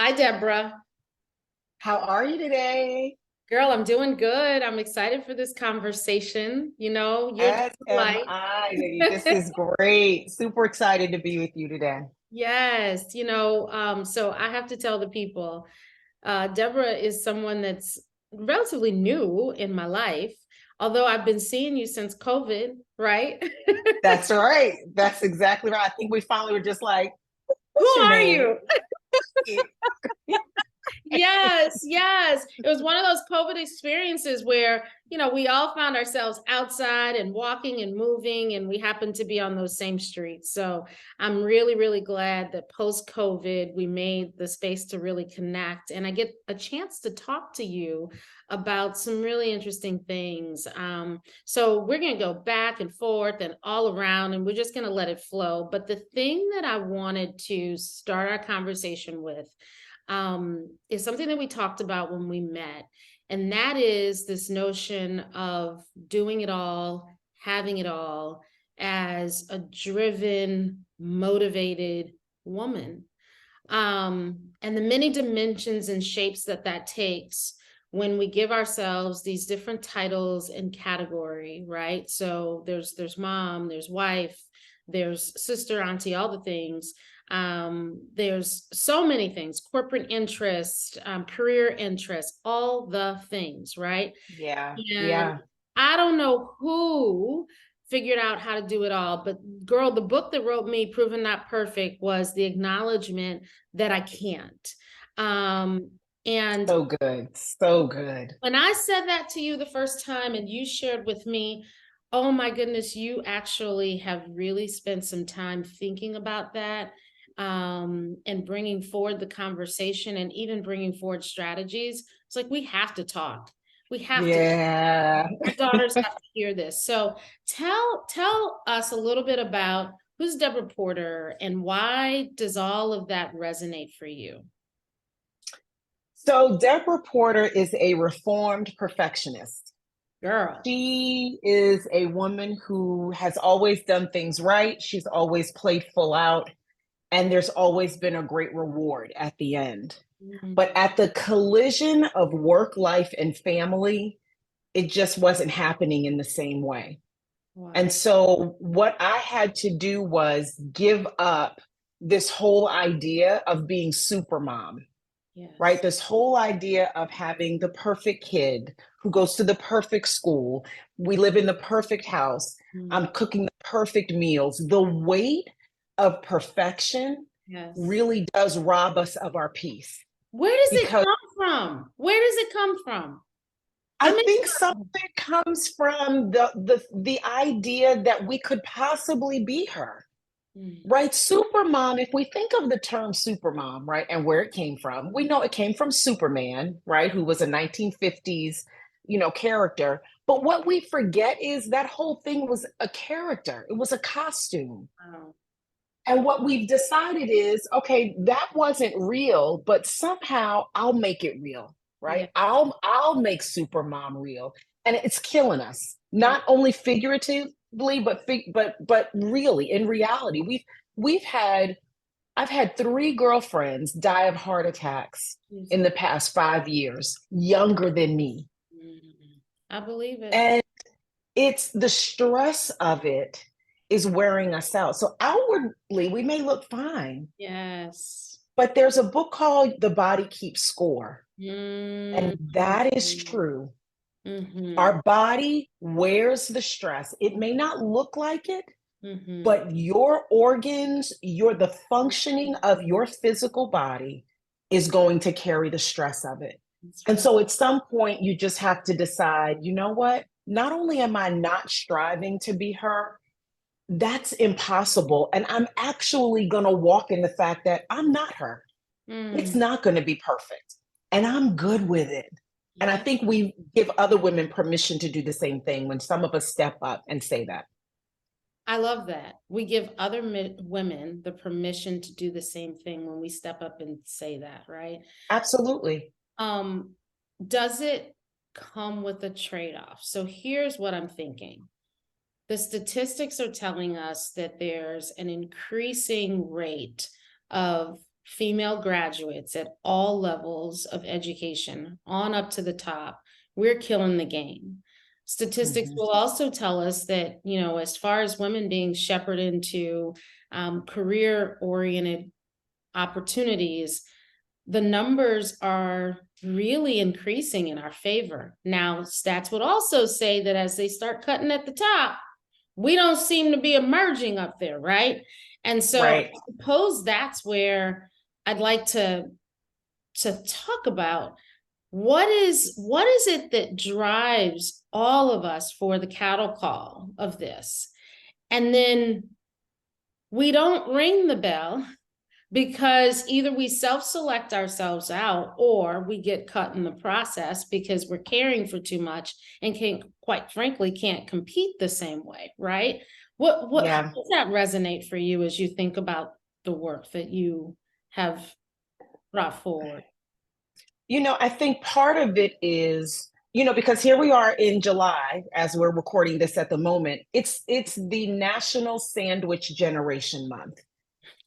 Hi, Deborah. How are you today? Girl, I'm doing good. I'm excited for this conversation. You're just As the am light. I, lady. This is great. Super excited to be with you today. Yes, so I have to tell the people, Deborah is someone that's relatively new in my life, although I've been seeing you since COVID, right? That's right. That's exactly right. I think we finally were just like, Who what's your are name? you? Yes, yes. It was one of those COVID experiences where, we all found ourselves outside and walking and moving, and we happened to be on those same streets. So I'm really, really glad that post COVID, we made the space to really connect. And I get a chance to talk to you about some really interesting things. So we're going to go back and forth and all around, and we're just going to let it flow. But the thing that I wanted to start our conversation with is something that we talked about when we met. And that is this notion of doing it all, having it all as a driven, motivated woman. And the many dimensions and shapes that that takes when we give ourselves these different titles and category, right? So there's mom, there's wife, there's sister, auntie, all the things. There's so many things, corporate interest, career interest, all the things, right? Yeah, And yeah. I don't know who figured out how to do it all, but girl, the book that wrote me, Proven Not Perfect, was the acknowledgement that I can't. Um, and So good. So good. when I said that to you the first time and you shared with me, oh my goodness, you actually have really spent some time thinking about that, and bringing forward the conversation and even bringing forward strategies. It's like, we have to talk. We have to. Yeah. My daughters have to hear this. So tell us a little bit about who's Deborah Porter and why does all of that resonate for you? So Deborah Porter is a reformed perfectionist. Girl. She is a woman who has always done things right. She's always played full out, and there's always been a great reward at the end. But Mm, at the collision of work, life, and family, it just wasn't happening in the same way. And wow. so, what I had to do was give up this whole idea of being super mom, right? Yes. This whole idea of having the perfect kid who goes to the perfect school. We live in the perfect house. I'm Mm, cooking the perfect meals. The weight of perfection yes. really does rob us of our peace Where does it because come from? Where does it come from? I I mean, think something comes from the idea that we could possibly be her. mm, Right? Supermom, if we think of the term supermom, right, and where it came from, we know it came from Superman, right, who was a 1950s, character. But what we forget is that whole thing was a character. It was a costume. wow. And what we've decided is, okay, that wasn't real, but somehow I'll make it real, right? Yeah. I'll make Supermom real. And it's killing us. Mm, Not only figuratively, but really in reality. We've had I've had three girlfriends die of heart attacks in Jesus. the past 5 years, younger than me. Mm, I believe it. And it's the stress of it is wearing us out. So outwardly, we may look fine, Yes. but there's a book called The Body Keeps Score. Mm, And that is true. mm-hmm, Our body wears the stress. It may not look like it, mm-hmm. but your organs, the functioning of your physical body is going to carry the stress of it. That's And right. so at some point, you just have to decide, you know what? Not only am I not striving to be her, that's impossible. And I'm actually going to walk in the fact that I'm not her. It's Mm, not going to be perfect. And I'm good with it. And I yeah. think we give other women permission to do the same thing when some of us step up and say that. I love that. We give other women the permission to do the same thing when we step up and say that, right? Absolutely. Um, does it come with a trade-off? So here's what I'm thinking. The statistics are telling us that there's an increasing rate of female graduates at all levels of education, on up to the top, we're killing the game. Statistics will also tell us that, as far as women being shepherded into career-oriented opportunities, the numbers are really increasing in our favor. Now, stats would also say that as they start cutting at the top, we don't seem to be emerging up there, right? And so I suppose that's where I'd like to talk about what is it that drives all of us for the cattle call of this. And then we don't ring the bell because either we self-select ourselves out or we get cut in the process because we're caring for too much and quite frankly can't compete the same way, right? How does that resonate for you as you think about the work that you have brought forward? I think part of it is, because here we are in July, as we're recording this at the moment, it's the National Sandwich Generation Month.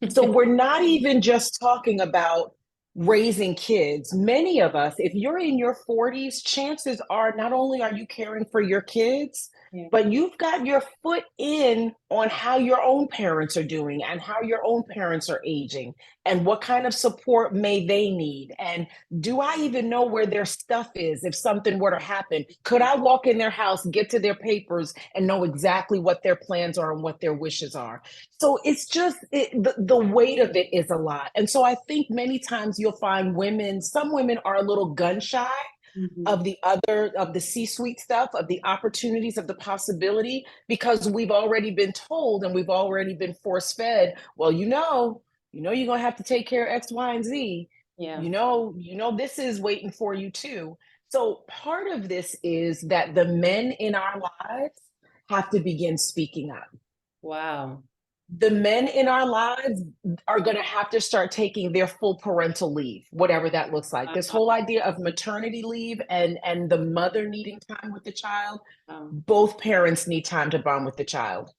So we're not even just talking about raising kids. Many of us, if you're in your 40s, chances are not only are you caring for your kids, but you've got your foot in on how your own parents are doing and how your own parents are aging and what kind of support may they need. And do I even know where their stuff is if something were to happen? Could I walk in their house, get to their papers, and know exactly what their plans are and what their wishes are? So it's just the weight of it is a lot. And so I think many times you'll find some women are a little gun shy of the C-suite stuff, of the opportunities, of the possibility, because we've already been told and we've already been force fed, well, you're gonna have to take care of X, Y, and Z. This is waiting for you too. So part of this is that the men in our lives have to begin speaking up. Wow. The men in our lives are going to have to start taking their full parental leave, whatever that looks like. This whole idea of maternity leave and the mother needing time with the child, both parents need time to bond with the child.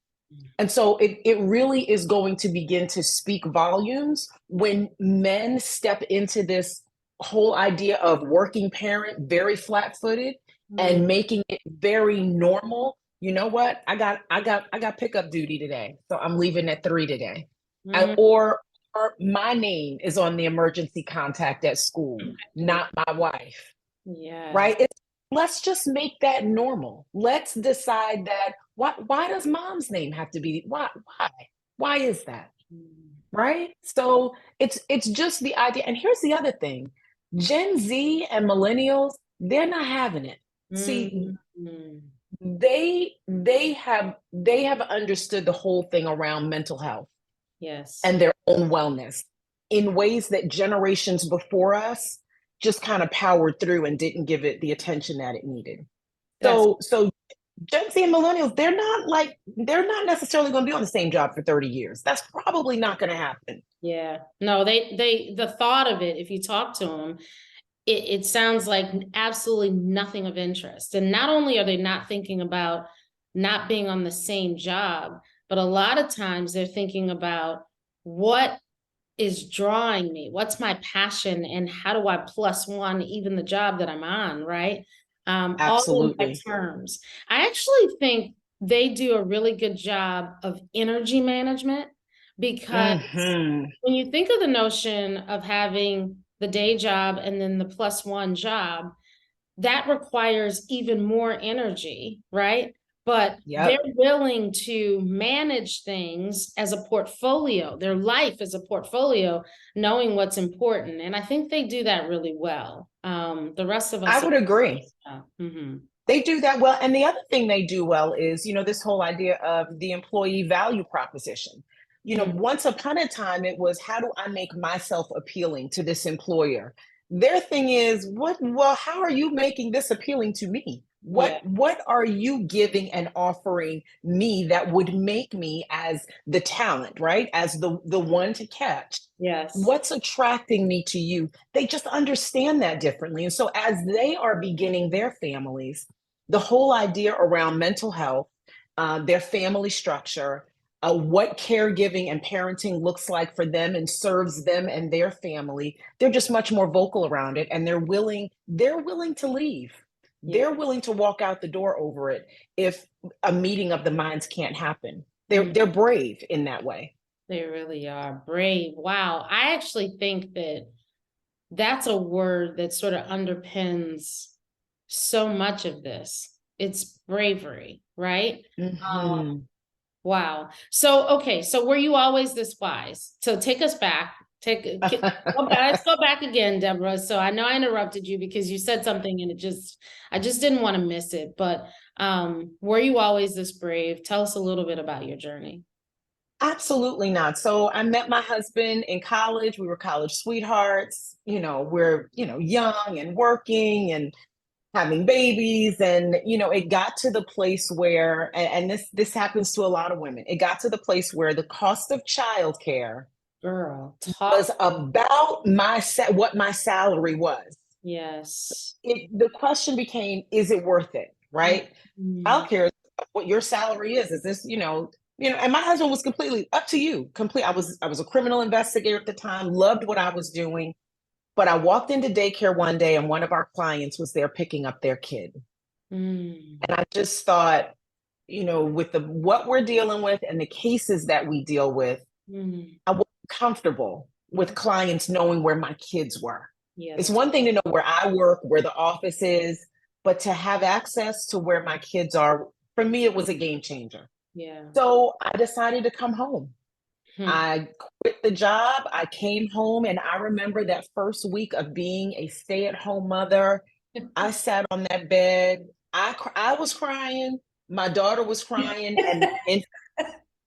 And so it really is going to begin to speak volumes when men step into this whole idea of working parent, very flat-footed, and making it very normal. You know what? I got pickup duty today, so I'm leaving at 3 today. Or my name is on the emergency contact at school, not my wife. Yeah. Right? Let's just make that normal. Let's decide that why does mom's name have to be why is that? Right? So it's just the idea. And here's the other thing. Gen Z and millennials, they're not having it. See, they have understood the whole thing around mental health. Yes. And their own wellness in ways that generations before us just kind of powered through and didn't give it the attention that it needed. So Gen Z and millennials, they're not necessarily going to be on the same job for 30 years. That's probably not going to happen. Yeah. No, the thought of it, if you talk to them, it sounds like absolutely nothing of interest. And not only are they not thinking about not being on the same job, but a lot of times they're thinking about what is drawing me, what's my passion, and how do I plus one even the job that I'm on, right? All in my terms. I actually think they do a really good job of energy management because when you think of the notion of having the day job and then the plus one job, that requires even more energy, right? But they're willing to manage things as a portfolio, their life as a portfolio, knowing what's important. And I think they do that really well. The rest of us— I would agree. They do that well. And the other thing they do well is, this whole idea of the employee value proposition. Once upon a time, it was, how do I make myself appealing to this employer? Their thing is, how are you making this appealing to me? What are you giving and offering me that would make me as the talent, right? As the one to catch. Yes. What's attracting me to you? They just understand that differently. And so as they are beginning their families, the whole idea around mental health, their family structure, what caregiving and parenting looks like for them and serves them and their family, they're just much more vocal around it, and they're willing to leave. Yeah. They're willing to walk out the door over it if a meeting of the minds can't happen. Mm, They're brave in that way. they really are brave. Wow. I actually think that that's a word that sort of underpins so much of this. It's bravery, right? Mhm. Wow. So, okay. So were you always this wise? So take us back. Let's go back again, Deborah. So I know I interrupted you because you said something and I just didn't want to miss it. But were you always this brave? Tell us a little bit about your journey. Absolutely not. So I met my husband in college. We were college sweethearts. We're, young and working and having babies. And, it got to the place where, and this happens to a lot of women, it got to the place where the cost of childcare Girl, talk. was about what my salary was. Yes. The question became, is it worth it? Right? Mhm. Childcare is what your salary is. Is this, and my husband was completely up to you. I was a criminal investigator at the time, loved what I was doing. But I walked into daycare one day and one of our clients was there picking up their kid. Mm. And I just thought, with what we're dealing with and the cases that we deal with, Mm. I wasn't comfortable with clients knowing where my kids were. It's Yes. one thing to know where I work, where the office is, but to have access to where my kids are, for me, it was a game changer. Yeah. So I decided to come home. Hmm. I quit the job. I came home, and I remember that first week of being a stay-at-home mother. I sat on that bed. I was crying. My daughter was crying, and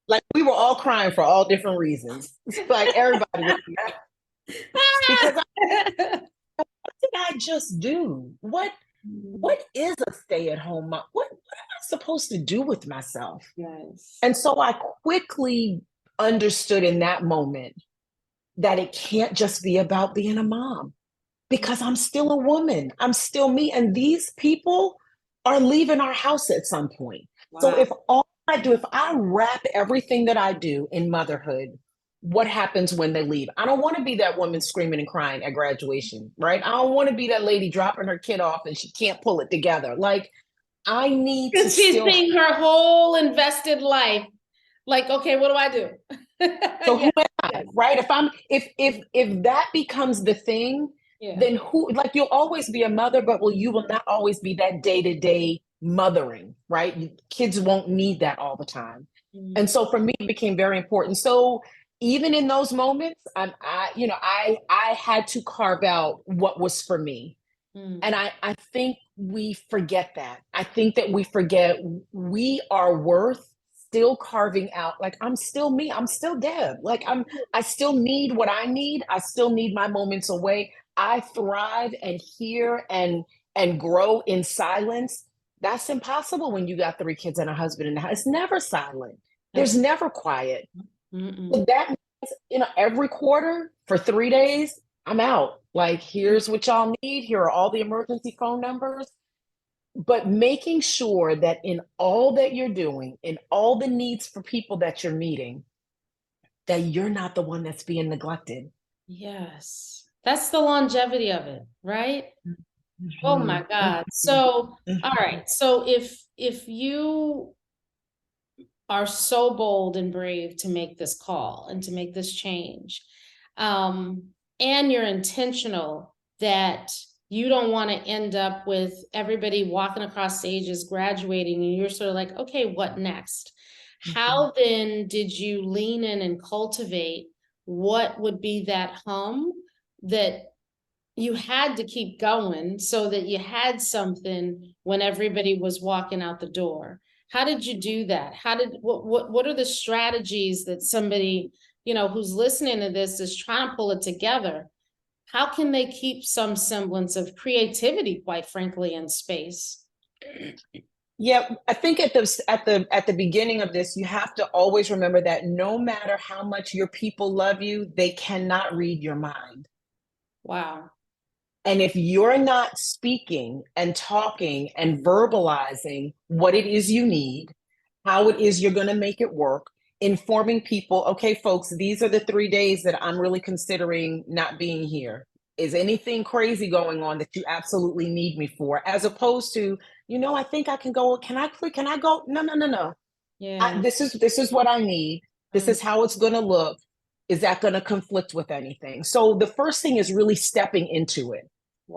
like we were all crying for all different reasons. Like everybody was because what did I just do? What is a stay-at-home mom? What am I supposed to do with myself? Yes. And so I quickly understood in that moment that it can't just be about being a mom because I'm still a woman. I'm still me. And these people are leaving our house at some point. So Wow. if I wrap everything that I do in motherhood, what happens when they leave? I don't want to be that woman screaming and crying at graduation, right? I don't want to be that lady dropping her kid off and she can't pull it together. Like, I need to Because she's still. seeing her whole invested life. Like, okay, what do I do? So Yeah. who am I, right? If that becomes the thing, Yeah. then who? Like you'll always be a mother, but you will not always be that day to day mothering, right? Kids won't need that all the time, and Mm. so for me, it became very important. So even in those moments, I had to carve out what was for me, and Mm. I think we forget that. I think that we forget we are worth still carving out. Like I'm still me. I'm still Deb. Like I still need what I need. I still need my moments away. I thrive and hear and grow in silence. That's impossible when you got 3 kids and a husband in the house. It's never silent. There's That's never quiet. mm-mm. So that means, every quarter for 3 days, I'm out. Like, here's what y'all need. Here are all the emergency phone numbers. But making sure that in all that you're doing, in all the needs for people that you're meeting, that you're not the one that's being neglected. Yes. That's the longevity of it, right? Oh my Mhm, God. mhm, So, all mhm. right. So if you are so bold and brave to make this call and to make this change, um, and you're intentional that you don't want to end up with everybody walking across stages, graduating, and you're sort of like, okay, what next? Mhm. How then did you lean in and cultivate what would be that hum that you had to keep going so that you had something when everybody was walking out the door? How did you do that? What are the strategies that somebody, who's listening to this is trying to pull it together? How can they keep some semblance of creativity, quite frankly, in space? Yeah, I think at the beginning of this, you have to always remember that no matter how much your people love you, they cannot read your mind. Wow. And if you're not speaking and talking and verbalizing what it is you need, how it is you're going to make it work, informing people, okay, folks, these are the 3 days that I'm really considering not being here. Is anything crazy going on that you absolutely need me for? As opposed to, I think I can go. Can I go? No, no, no, no. Yeah. This is what I need. This Mm, is how it's going to look. Is that going to conflict with anything? So the first thing is really stepping into it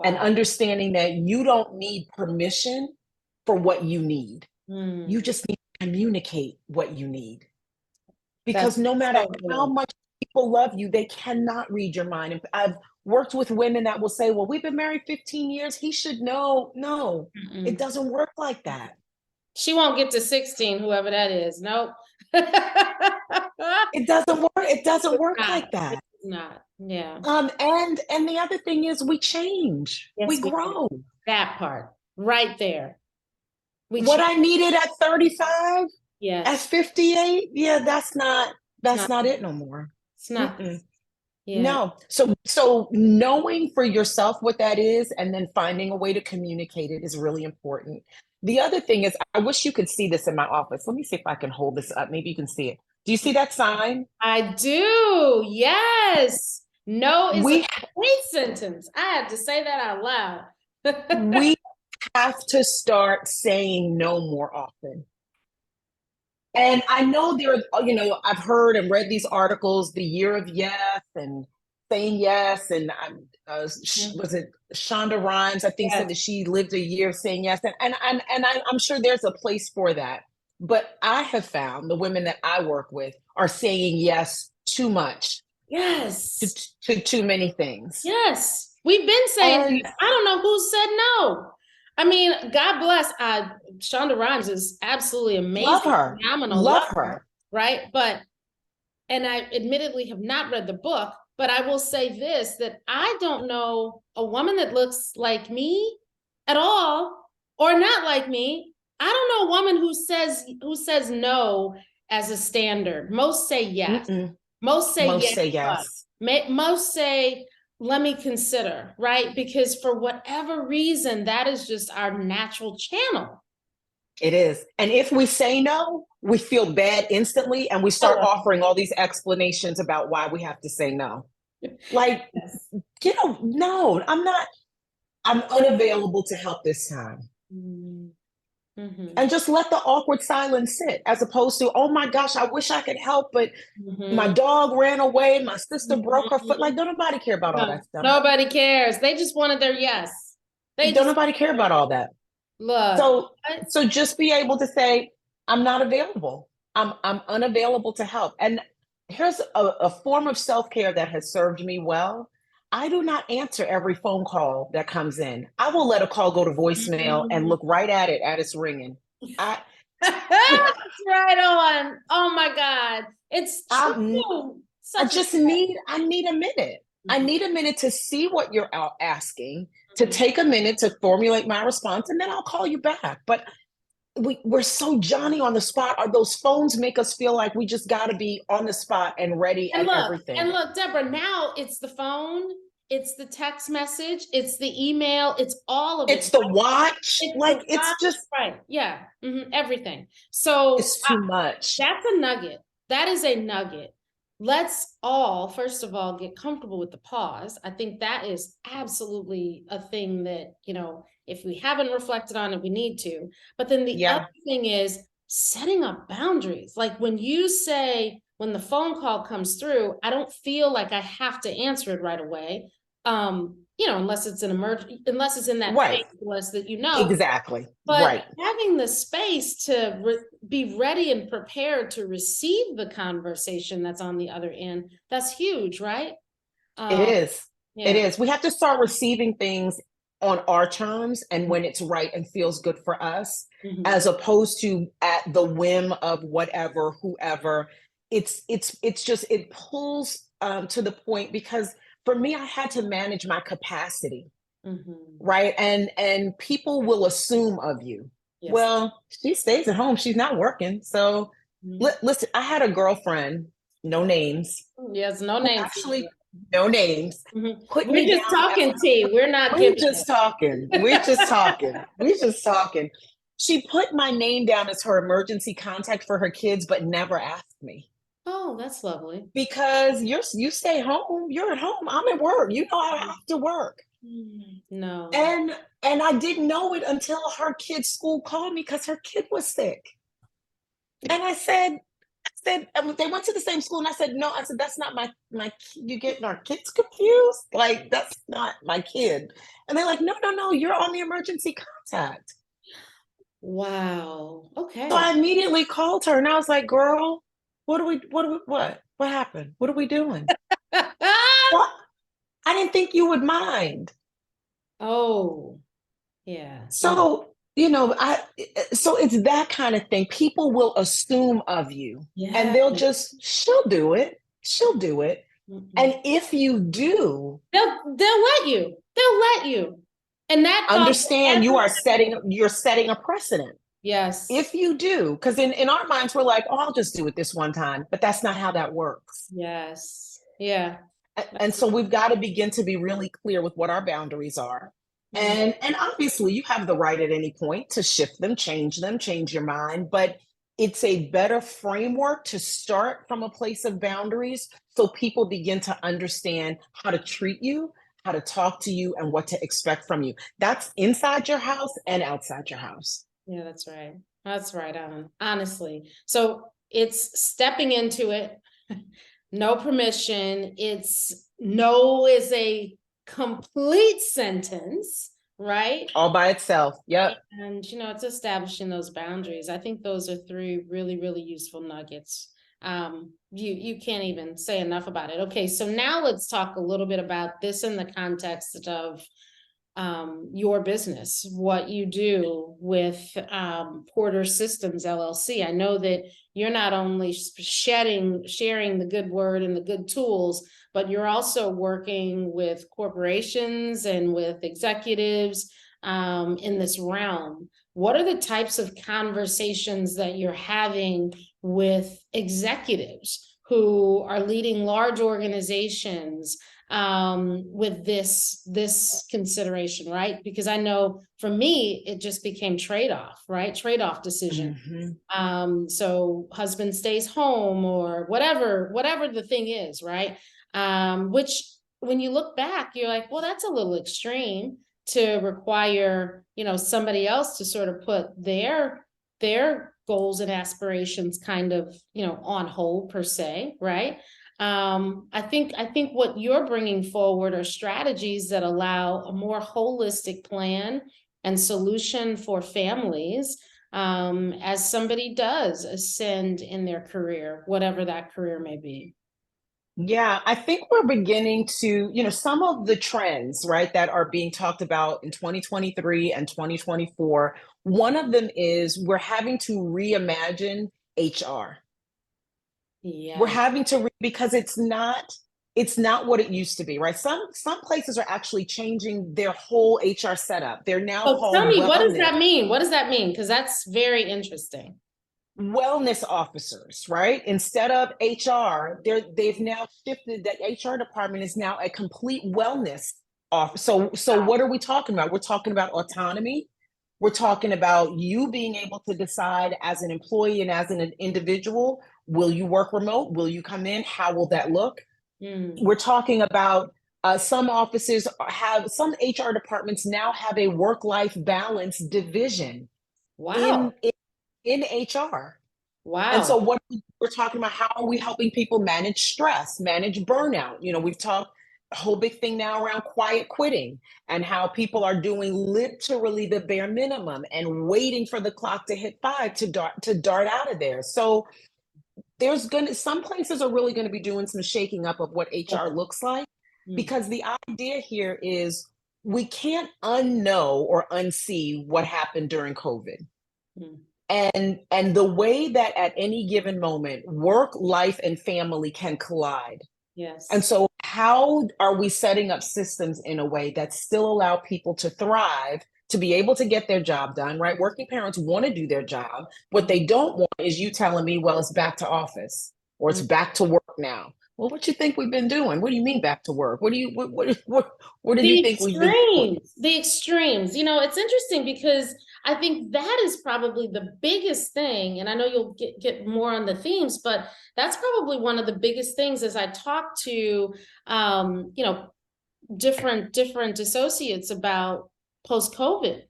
and wow. understanding that you don't need permission for what you need. You Mm, just need to communicate what you need. that's Because no matter so how good. much people love you, they cannot read your mind. And I've worked with women that will say, well, we've been married 15 years. He should know. No, it Mm-mm. doesn't work like that. She won't get to 16, whoever that is. Nope. It doesn't work. It doesn't work Not. like that. It's not. Yeah. And the other thing is we change, we Yes, we do. grow. That part right there. We What change. I needed at 35, at Yes. 58, yeah, that's not It's that's not. not it no more. It's not. Mm-mm. Yeah. No. So knowing for yourself what that is and then finding a way to communicate it is really important. The other thing is I wish you could see this in my office. Let me see if I can hold this up. Maybe you can see it. Do you see that sign? I do. Yes. No is a We complete sentence. I had to say that out loud. we have to start saying no more often. And I know I've heard and read these articles, the year of yes and saying yes. And was it Shonda Rhimes? I think said Yes. that she lived a year saying yes. I'm sure there's a place for that. But I have found the women that I work with are saying yes too much to, Yes. to too many things. Yes. We've been saying And this. I don't know who said no. I mean, God bless. Shonda Rhimes is absolutely love amazing, her, phenomenal, love love her, her. right? And I admittedly have not read the book, but I will say this, that I don't know a woman that looks like me at all or not like me. I don't know a woman who says no as a standard. Most say yes. Mm-mm. Most say Most yes, say but yes. most say let me consider, right? Because for whatever reason, that is just our natural channel. It is. And if we say no, we feel bad instantly and we start Hello. offering all these explanations about why we have to say no. Like, Yes. no, I'm unavailable to help this time. Mm-hmm. And just let the awkward silence sit as opposed to, oh my gosh, I wish I could help, but my Mm-hmm. dog ran away, my sister broke her foot. Mm-hmm. Like, don't nobody care about all No, that stuff. nobody cares. They just wanted their yes. They Don't just nobody care about all that. look. So so just be able to say, I'm not available. I'm unavailable to help. And here's a form of self-care that has served me well. I do not answer every phone call that comes in. I will let a call go to voicemail and Mhm. look right at it as it's ringing. I That's right on. Oh my God. It's I, true. I Such a just need a minute. I Mhm. need a minute to see what you're out asking, to Mhm. take a minute to formulate my response, and then I'll call you back. But we're so Johnny on the spot. Or those phones make us feel like we just got to be on the spot and ready And at look, everything. Deborah, now it's the phone, it's the text message, it's the email, it's all of it. It's the watch. It's the Like it's watch, just right? Yeah, everything. So it's too much. that's a nugget. That is a nugget. Let's all, first of all, get comfortable with the pause. I think that is absolutely a thing that, if we haven't reflected on it, we need to. But then the other Yeah. thing is setting up boundaries. Like when the phone call comes through, I don't feel like I have to answer it right away. Unless it's an emergency, unless it's in that phase Right. list that Exactly. but Right. having the space to be ready and prepared to receive the conversation that's on the other end, that's huge, right? It Um, is. It yeah. is. We have to start receiving things on our terms and when it's right and feels good for us, Mhm. as opposed to at the whim of whatever, whoever. It's just it pulls to the point because for me, I had to manage my capacity, Mhm. right? And people will assume of you. Yes. Well, she stays at home. She's not working. So Mhm. listen, I had a girlfriend, no names, Yes, no who names. actually no names put We're me just down as talking tea. We're not we're giving just it. talking. We're just talking. We're just talking. She put my name down as her emergency contact for her kids, but never asked me. Oh, that's lovely. because you stay home, you're at home, I'm at work. You know I have to work. No. And I didn't know it until her kid's school called me because her kid was sick. And they went to the same school, and I said, no, I said, that's not you getting our kids confused? Like, that's not my kid. And they're like, no, no, no, you're on the emergency contact. Wow. So Okay. I immediately called her and I was like, girl, what happened? What are we doing? What? I didn't think you would mind. Oh, yeah. No. So, so it's that kind of thing. People will assume of you and Yeah. she'll do it. She'll do it. Mm-mm. And if you do, They'll let you. They'll let you. And that falls understand you're setting a precedent. yes. If you do, because in our minds, we're like, oh, I'll just do it this one time. But that's not how that works. Yes. Yeah. And so we've got to begin to be really clear with what our boundaries are. Mm. And obviously you have the right at any point to shift them, change your mind, but it's a better framework to start from a place of boundaries so people begin to understand how to treat you, how to talk to you, and what to expect from you. That's inside your house and outside your house. Yeah, that's right. That's right on. Honestly. So it's stepping into it. No permission. It's no is a complete sentence, right? All by itself. Yep. And it's establishing those boundaries. I think those are three really, really useful nuggets. You can't even say enough about it. Okay, so now let's talk a little bit about this in the context of your business, what you do with Porter Systems LLC. I know that you're not only sharing the good word and the good tools, but you're also working with corporations and with executives in this realm. What are the types of conversations that you're having with executives who are leading large organizations with this consideration, right? Because I know for me, it just became trade-off, right? Trade-off decision. So husband stays home or whatever the thing is, right? Which when you look back, you're like, well, that's a little extreme to require, somebody else to sort of put their goals and aspirations kind of, on hold per se, right? I think what you're bringing forward are strategies that allow a more holistic plan and solution for families as somebody does ascend in their career, whatever that career may be. Yeah, I think we're beginning to, some of the trends, right, that are being talked about in 2023 and 2024. One of them is we're having to reimagine HR. We're Yeah. having to because it's not what it used to be, right? Some places are actually changing their whole HR setup. They're now So tell called me, what does that mean? What does that mean? Because that's very interesting. wellness officers, right? Instead of HR, they've now shifted that HR department is now a complete wellness office. So what are we talking about? We're talking about autonomy. We're talking about you being able to decide as an employee and as an individual, will you work remote? Will you come in? How will that look? Mm. We're talking about some some HR departments now have a work-life balance division Wow. in in HR. And so Wow. what we're talking about, how are we helping people manage stress, manage burnout? We've talked a whole big thing now around quiet quitting and how people are doing literally the bare minimum and waiting for the clock to hit 5 to dart out of there. So some places are really gonna be doing some shaking up of what HR looks like, Mm. because the idea here is we can't unknow or unsee what happened during COVID. Mm. And the way that at any given moment work, life, and family can collide. And Yes. so how are we setting up systems in a way that still allow people to thrive, to be able to get their job done, right? Working parents want to do their job. What Mm. they don't want is you telling me, well, it's back to office or it's Mm. back to work now. Well, what you think we've been doing? What do you mean back to work? What do you The think we've been doing? extremes, the extremes. It's interesting because I think that is probably the biggest thing. And I know you'll get more on the themes, but that's probably one of the biggest things as I talk to, you know, different associates about post-COVID.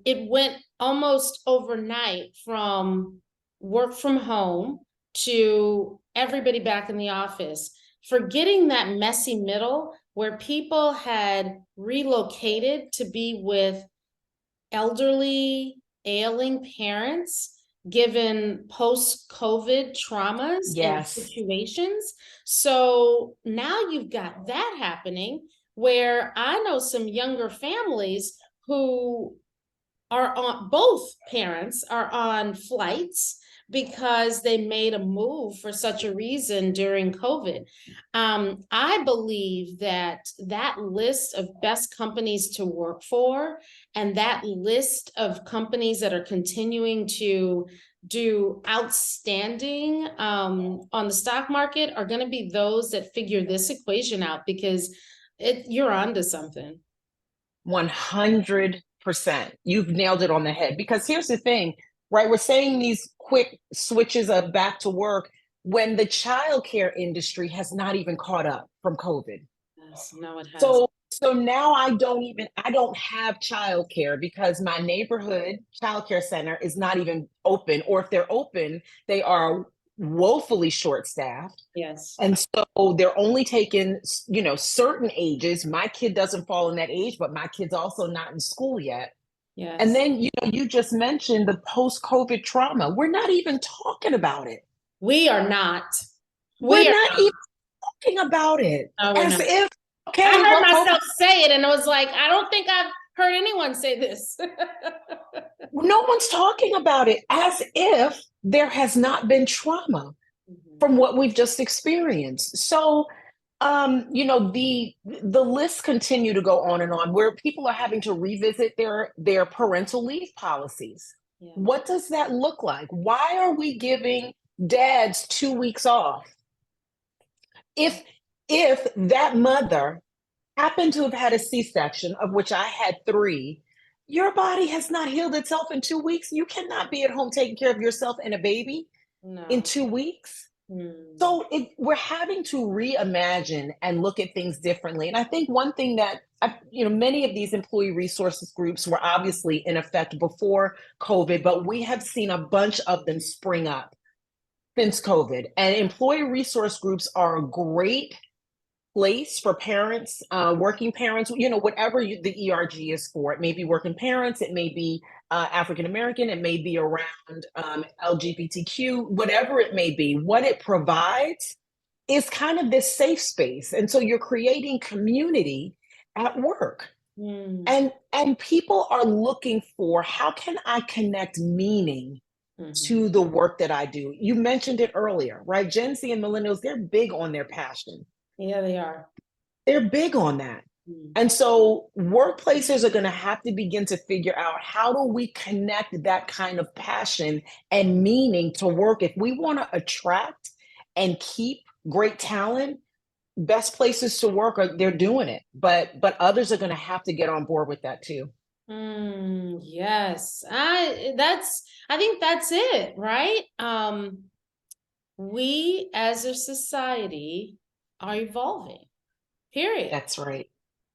It went almost overnight from work from home to everybody back in the office, forgetting that messy middle where people had relocated to be with elderly, ailing parents given post-COVID traumas and Yes. situations. So now you've got that happening where I know some younger families who are on, both parents are on flights because they made a move for such a reason during COVID. I believe that that list of best companies to work for and that list of companies that are continuing to do outstanding on the stock market are going to be those that figure this equation out, because you're onto something. 100%. You've nailed it on the head. Because here's the thing, right? We're saying these quick switches of back to work when the childcare industry has not even caught up from COVID. Yes, no, it has. So now I don't have childcare because my neighborhood childcare center is not even open, or if they're open, they are woefully short-staffed. Yes. And so they're only taking, certain ages. My kid doesn't fall in that age, but my kid's also not in school yet. And Yes. then, you just mentioned the post-COVID trauma. We're not even talking about it. We are not. We're We are not not. even talking about it. No, we're As not. if, I okay, heard well, COVID, myself say it and I was like, I don't think I've heard anyone say this. no one's talking about it, as if there has not been trauma from what we've just experienced. So, the lists continue to go on and on, where people are having to revisit their parental leave policies. Yeah. What does that look like? Why are we giving dads 2 weeks off? If that mother happened to have had a C-section, of which I had 3, your body has not healed itself in 2 weeks. You cannot be at home taking care of yourself and a baby in No. 2 weeks. Hmm. So we're having to reimagine and look at things differently. And I think one thing that, many of these employee resources groups were obviously in effect before COVID, but we have seen a bunch of them spring up since COVID. And employee resource groups are a great place for parents, working parents, whatever the ERG is for. It may be working parents, it may be African American, it may be around LGBTQ, whatever it may be. What it provides is kind of this safe space. And so you're creating community at work. Hmm. And people are looking for, how can I connect meaning to the work that I do? You mentioned it earlier, right? Gen Z and millennials, they're big on their passion. Yeah, they are. They're big on that. And so workplaces are going to have to begin to figure out, how do we connect that kind of passion and meaning to work? If we want to attract and keep great talent, best places to work they're doing it. But others are going to have to get on board with that too. Yes. I think that's it, right? We as a society are evolving, period. That's right.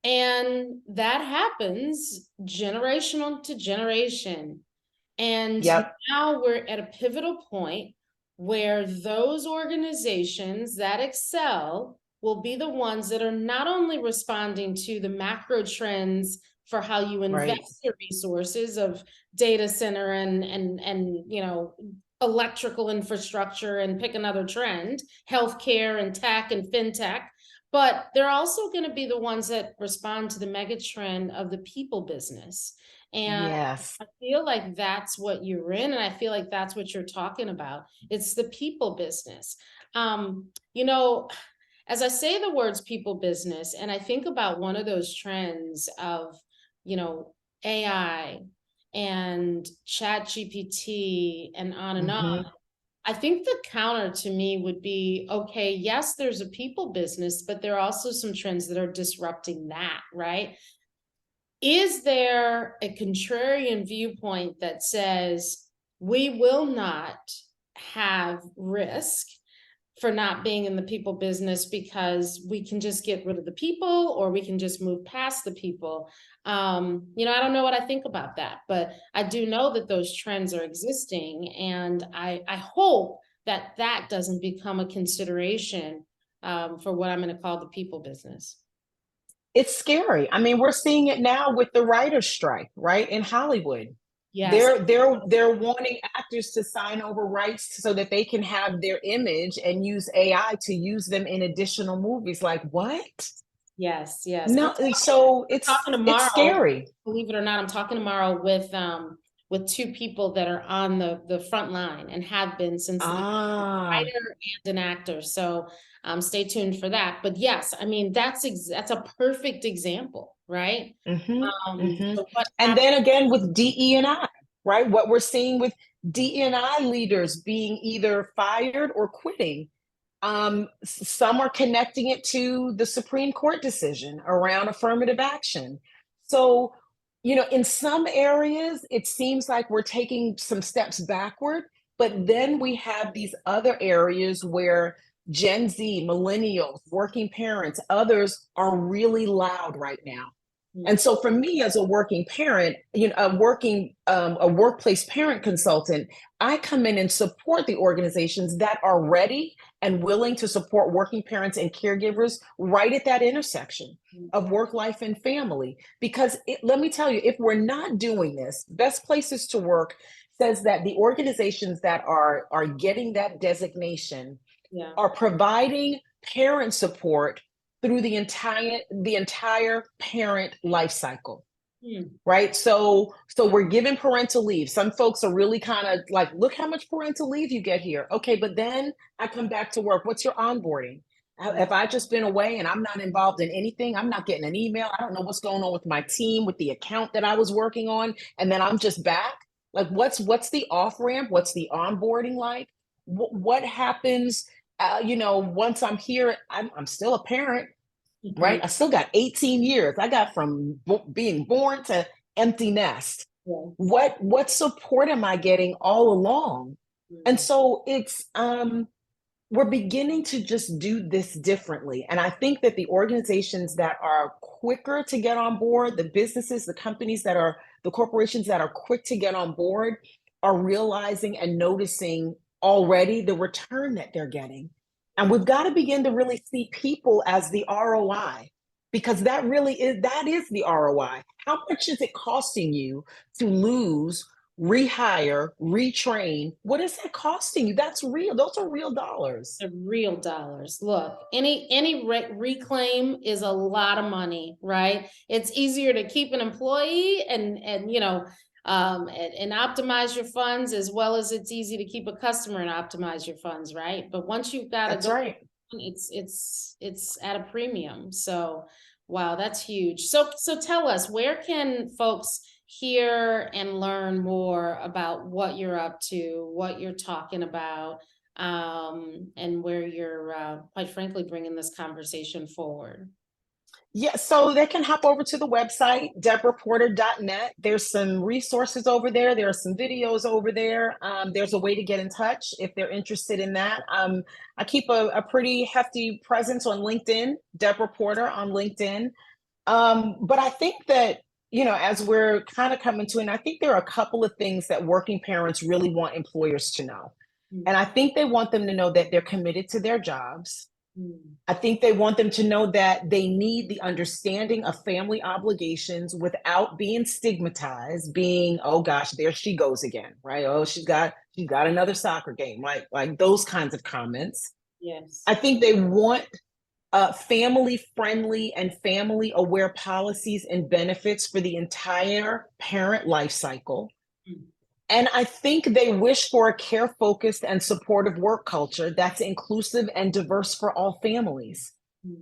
And that happens generational to generation. And Yep. now we're at a pivotal point where those organizations that excel will be the ones that are not only responding to the macro trends for how you Right. invest your resources of data center and electrical infrastructure, and pick another trend, healthcare and tech and fintech, but they're also going to be the ones that respond to the mega trend of the people business. And Yes. I feel like that's what you're in, and I feel like that's what you're talking about. It's the people business. You know, as I say the words people business, and I think about one of those trends of, AI and chat GPT and on and on, I think the counter to me would be, okay, yes, there's a people business, but there are also some trends that are disrupting that, right? is there a contrarian viewpoint that says we will not have risk for not being in the people business because we can just get rid of the people, or we can just move past the people? You know, I don't know what I think about that, but I do know that those trends are existing, and I hope that that doesn't become a consideration for what I'm going to call the people business. It's scary. I mean, we're seeing it now with the writer's strike, right? In Hollywood. Yes. They're wanting actors to sign over rights so that they can have their image and use AI to use them in additional movies. Like what? Yes, yes. No, so Talking it's tomorrow, scary. believe it or not, I'm talking tomorrow with two people that are on the front line and have been since the beginning, a Ah, writer and an actor. So stay tuned for that. But yes, I mean that's a perfect example, right? hmm hmm So what And happened? then again with DE&I, right? What we're seeing with DE&I leaders being either fired or quitting. Some are connecting it to the Supreme Court decision around affirmative action. So, you know, in some areas, it seems like we're taking some steps backward, but then we have these other areas where Gen Z, millennials, working parents, others are really loud right now. And so for me as a working parent, you know, a workplace parent consultant, I come in and support the organizations that are ready and willing to support working parents and caregivers right at that intersection of work life and family. Because let me tell you, if we're not doing this, Best Places to Work says that the organizations that are getting that designation Yeah. are providing parent support through the entire parent life cycle, Hmm. right? So we're giving parental leave. Some folks are really kind of like, look how much parental leave you get here. Okay, but then I come back to work. What's your onboarding? If I just been away and I'm not involved in anything, I'm not getting an email. I don't know what's going on with my team, with the account that I was working on, and then I'm just back. Like, what's the off ramp? What's the onboarding like? What happens? You know, once I'm here, I'm still a parent, right? I still got 18 years. I got from being born to empty nest. What support am I getting all along? And so we're beginning to just do this differently. And I think that the organizations that are quicker to get on board, the businesses, the companies that are, the corporations that are quick to get on board are realizing and noticing already the return that they're getting. And we've got to begin to really see people as the ROI, because that is the ROI. How much is it costing you to lose, rehire, retrain? What is that costing you? That's real. Those are real dollars. The real dollars. Look, any reclaim is a lot of money, right? It's easier to keep an employee and you know and optimize your funds, as well as it's easy to keep a customer and optimize your funds, right? But once you've got to That's go, right. it's at a premium. So wow, that's huge. So tell us, where can folks hear and learn more about what you're up to, what you're talking about, and where you're quite frankly bringing this conversation forward? Yeah, so they can hop over to the website, deborahporter.net. There's some resources over there. There are some videos over there. There's a way to get in touch if they're interested in that. I keep a pretty hefty presence on LinkedIn, Deborah Porter on LinkedIn. But I think that, you know, as we're kind of coming to, and I think there are a couple of things that working parents really want employers to know. And I think they want them to know that they're committed to their jobs. Mm. I think they want them to know that they need the understanding of family obligations without being stigmatized, being, oh gosh, there she goes again, right? Oh, she's got another soccer game, like those kinds of comments. Yes. I think they want family friendly and family aware policies and benefits for the entire parent life cycle. Mm. And I think they wish for a care focused and supportive work culture that's inclusive and diverse for all families. Mm.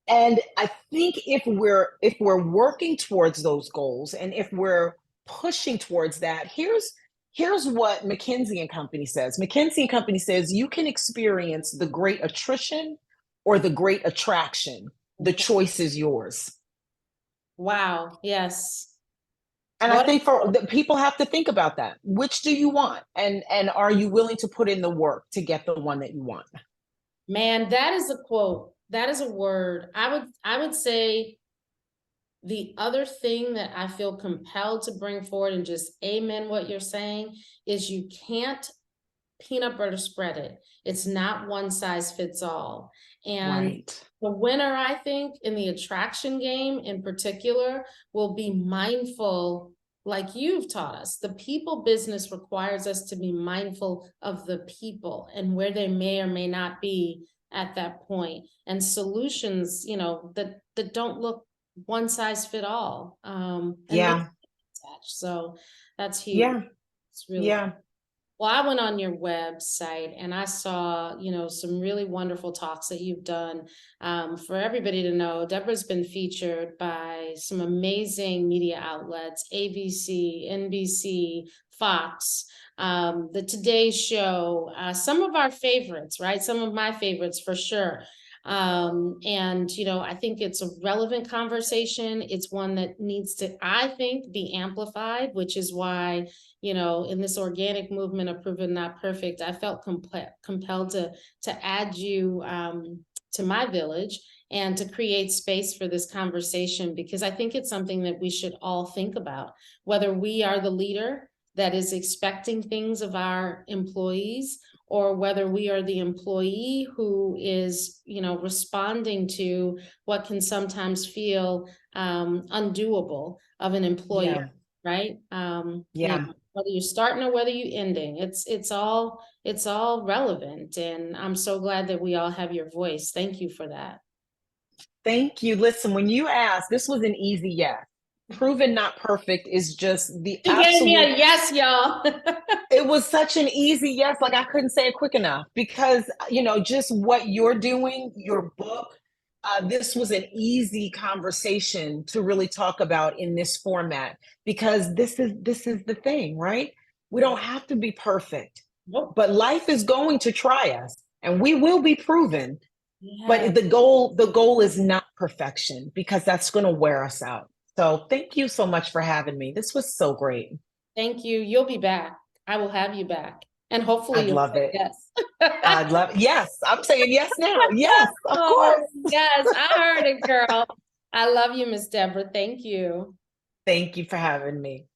And I think if we're working towards those goals, and if we're pushing towards that, here's what McKinsey and Company says. McKinsey and Company says you can experience the great attrition or the great attraction. The Okay. choice is yours. Wow. Yes. And I What think for the people have to think about that. Which do you want? And are you willing to put in the work to get the one that you want? man, that is a quote. That is a word. I would say the other thing that I feel compelled to bring forward and just amen what you're saying is you can't peanut butter spread it. It's not one size fits all. And Right. the winner, I think, in the attraction game in particular, will be mindful, like you've taught us. The people business requires us to be mindful of the people and where they may or may not be at that point. And solutions, that don't look one size fit all. And no Yeah. attached. So that's huge. Yeah. It's really Yeah. cool. Well, I went on your website and I saw, some really wonderful talks that you've done. For everybody to know, Deborah's been featured by some amazing media outlets, ABC, NBC, Fox, the Today Show, some of our favorites, right? Some of my favorites for sure. And I think it's a relevant conversation. It's one that needs to, I think, be amplified, which is why in this organic movement of proven not perfect, I felt compelled to add you to my village and to create space for this conversation, because I think it's something that we should all think about, whether we are the leader that is expecting things of our employees, or whether we are the employee who is, responding to what can sometimes feel undoable of an employer, Yeah. right? Yeah. Whether you're starting or whether you're ending, it's all relevant. And I'm so glad that we all have your voice. Thank you for that. Thank you. Listen, when you asked, this was an easy yes. Proven not perfect is just the She gave me absolute. a yes, y'all. It was such an easy yes, like I couldn't say it quick enough because, just what you're doing, your book, this was an easy conversation to really talk about in this format because this is the thing, right? We don't have to be perfect, Nope. but life is going to try us and we will be proven. Yeah. But the goal is not perfection because that's going to wear us out. So thank you so much for having me. This was so great. Thank you. You'll be back. I will have you back. And hopefully I'd you'll love say it. yes. I'd love, yes, I'm saying yes now. Yes, of Oh, course. yes, I heard it, girl. I love you, Miss Deborah. Thank you. Thank you for having me.